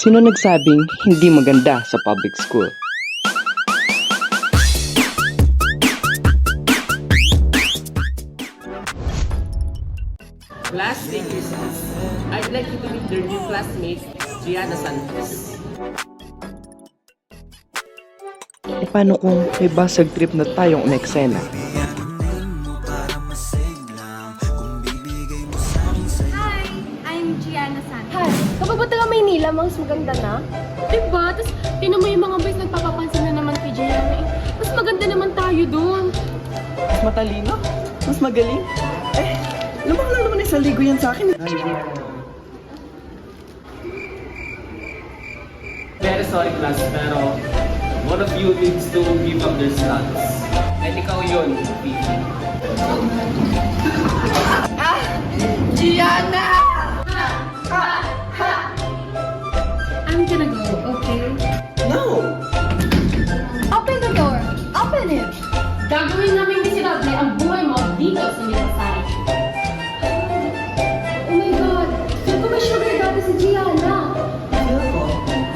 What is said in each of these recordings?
Sino nagsabing hindi maganda sa public school? Class recruiters. I'd like you to meet their new classmate, Gianna Santos. E paano kung may basag trip na tayong umeksena? Hi, I'm Gianna Santos. Hi, kapag ba taga Maynila, mas maganda na? Diba? Tapos, tinan mo yung mga boys nagpapapansin na naman kay Gianna. Mas maganda naman tayo doon. Mas matalino? Mas magaling? Lumang lang naman isang ligo yan sa akin. Very sorry class, pero one of you needs to give up their slots. At ikaw yun, Vicky. Gianna! I'm gonna go, okay? No! Open the door! Open it! Gagawin namin miserable ang buhay mo dito sa Minasay. Oh my God! Feel ko may sugar daddy si Gianna. Feel ko,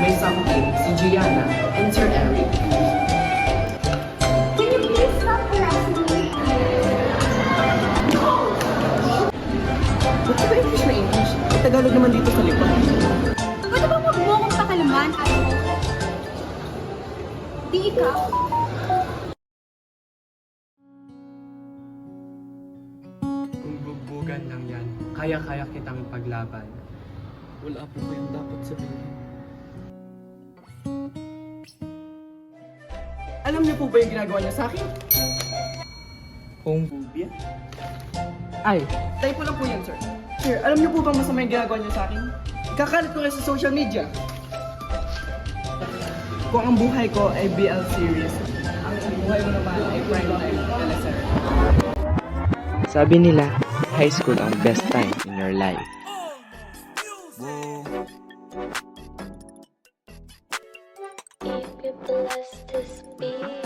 may something si Gianna and Sir Eric. Can you please stop harassing me? Ba't ka ba English na English? Tagalog naman dito sa likod. Pwede ba huwag mo akong pakalaman, ate? Di ikaw? Kung bugbugan lang yan, kaya-kaya kitang paglaban. Wala po kayong dapat sabihin. Alam niyo po ba yung ginagawa niya sa akin? Homophobia? Ay, typo lang po yan, sir. Sir, alam niyo po bang masama yung ginagawa niya sa akin? Ikakalat ko rin sa social media. Kung ang buhay ko ay BL series, ang buhay mo naman ay prime time teleserye. Sabi nila, high school ang best time in your life. If you bless this beat